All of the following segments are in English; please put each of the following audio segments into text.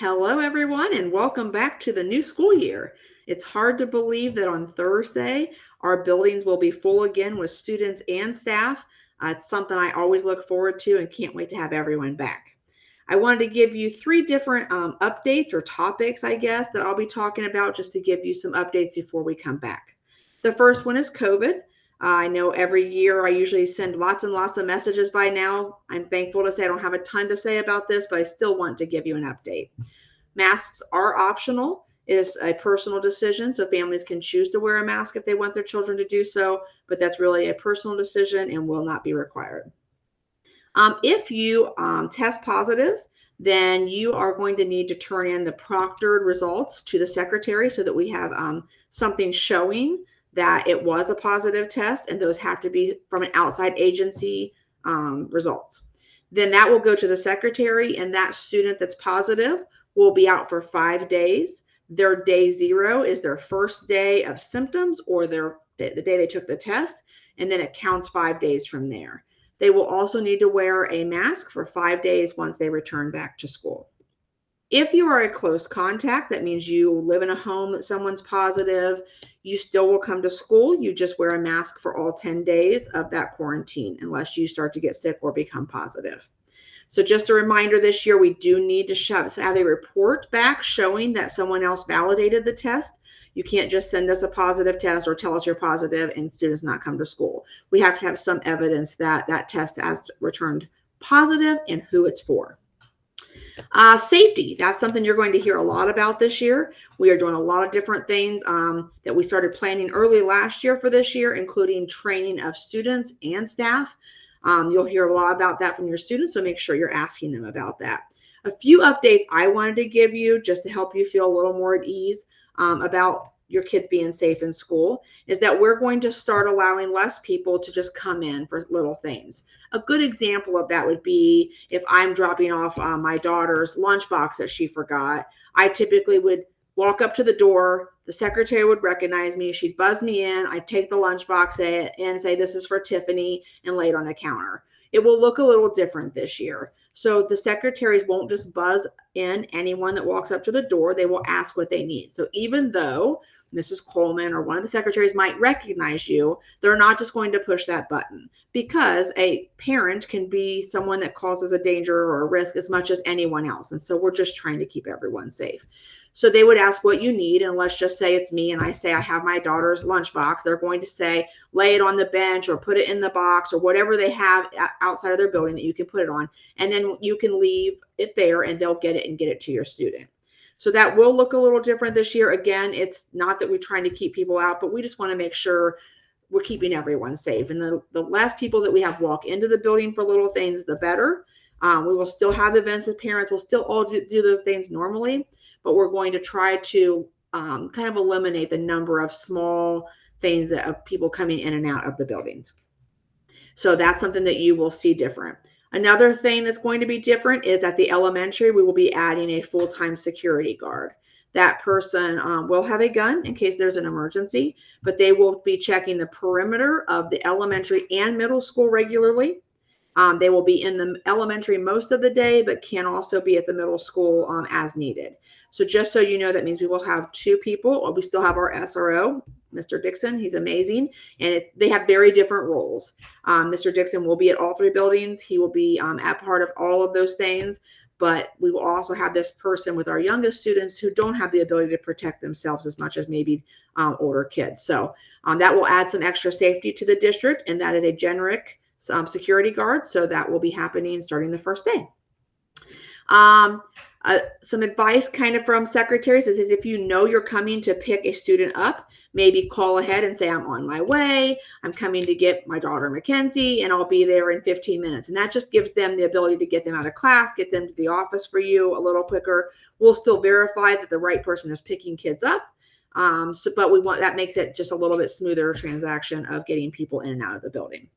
Hello, everyone, and welcome back to the new school year. It's hard to believe that on Thursday, our buildings will be full again with students and staff. It's something I always look forward to and can't wait to have everyone back. I wanted to give you three different updates or topics, I guess, that I'll be talking about just to give you some updates before we come back. The first one is COVID. I know every year I usually send lots and lots of messages by now. I'm thankful to say I don't have a ton to say about this, but I still want to give you an update. Masks are optional. It is a personal decision, so families can choose to wear a mask if they want their children to do so, but that's really a personal decision and will not be required. If you test positive, then you are going to need to turn in the proctored results to the secretary so that we have something showing that it was a positive test, and those have to be from an outside agency results. Then that will go to the secretary, and that student that's positive will be out for 5 days. Their day 0 is their first day of symptoms or the day they took the test, and then it counts 5 days from there. They will also need to wear a mask for 5 days once they return back to school. If you are a close contact, that means you live in a home that someone's positive, you still will come to school. You just wear a mask for all 10 days of that quarantine unless you start to get sick or become positive. So just a reminder, this year we do need to have a report back showing that someone else validated the test. You can't just send us a positive test or tell us you're positive and students not come to school. We have to have some evidence that that test has returned positive and who it's for. Safety, that's something you're going to hear a lot about this year. We are doing a lot of different things that we started planning early last year for this year, including training of students and staff. You'll hear a lot about that from your students, so make sure you're asking them about that. A few updates I wanted to give you just to help you feel a little more at ease about your kids being safe in school is that we're going to start allowing less people to just come in for little things. A good example of that would be if I'm dropping off my daughter's lunchbox that she forgot. I typically would walk up to the door. The secretary would recognize me. She'd buzz me in. I'd take the lunchbox and say, "This is for Tiffany," and lay it on the counter. It will look a little different this year. So the secretaries won't just buzz in anyone that walks up to the door. They will ask what they need. So even though Mrs. Coleman or one of the secretaries might recognize you, they're not just going to push that button, because a parent can be someone that causes a danger or a risk as much as anyone else. And so we're just trying to keep everyone safe. So they would ask what you need, and let's just say it's me and I say I have my daughter's lunchbox. They're going to say lay it on the bench or put it in the box or whatever they have outside of their building that you can put it on, and then you can leave it there and they'll get it and get it to your student. So that will look a little different this year. Again, it's not that we're trying to keep people out, but we just want to make sure we're keeping everyone safe. And the less people that we have walk into the building for little things, the better. We will still have events with parents. We'll still all do those things normally, but we're going to try to kind of eliminate the number of small things of people coming in and out of the buildings. So that's something that you will see different. Another thing that's going to be different is at the elementary, we will be adding a full-time security guard. That person will have a gun in case there's an emergency, but they will be checking the perimeter of the elementary and middle school regularly. They will be in the elementary most of the day, but can also be at the middle school as needed. So just so you know, that means we will have 2 people. We still have our SRO, Mr. Dixon. He's amazing. And they have very different roles. Mr. Dixon will be at all 3 buildings. He will be at part of all of those things. But we will also have this person with our youngest students who don't have the ability to protect themselves as much as maybe older kids. So that will add some extra safety to the district. And that is a generic security guard. So that will be happening starting the first day. Some advice kind of from secretaries is if you know you're coming to pick a student up, maybe call ahead and say, "I'm on my way. I'm coming to get my daughter Mackenzie, and I'll be there in 15 minutes. And that just gives them the ability to get them out of class, get them to the office for you a little quicker. We'll still verify that the right person is picking kids up. But that makes it just a little bit smoother transaction of getting people in and out of the building.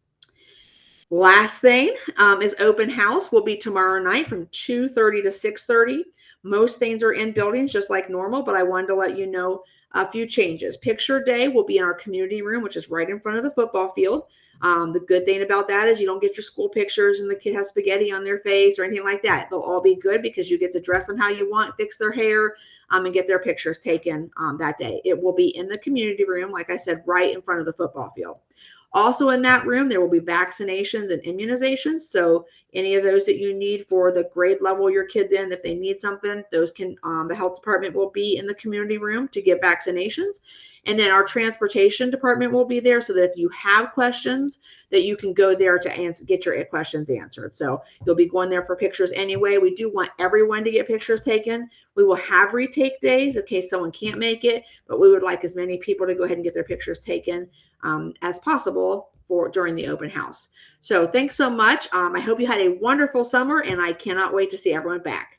Last thing is open house will be tomorrow night from 2:30 to 6:30. Most things are in buildings just like normal, but I wanted to let you know a few changes. Picture day will be in our community room, which is right in front of the football field. The good thing about that is you don't get your school pictures and the kid has spaghetti on their face or anything like that. They'll all be good because you get to dress them how you want, fix their hair, and get their pictures taken that day. It will be in the community room, like I said, right in front of the football field. Also in that room, there will be vaccinations and immunizations. So any of those that you need for the grade level your kid's in, if they need something, those can, the health department will be in the community room to get vaccinations. And then our transportation department will be there so that if you have questions, that you can go there to answer, get your questions answered. So you'll be going there for pictures anyway. We do want everyone to get pictures taken. We will have retake days in case someone can't make it, but we would like as many people to go ahead and get their pictures taken as possible for during the open house. So thanks so much. I hope you had a wonderful summer, and I cannot wait to see everyone back.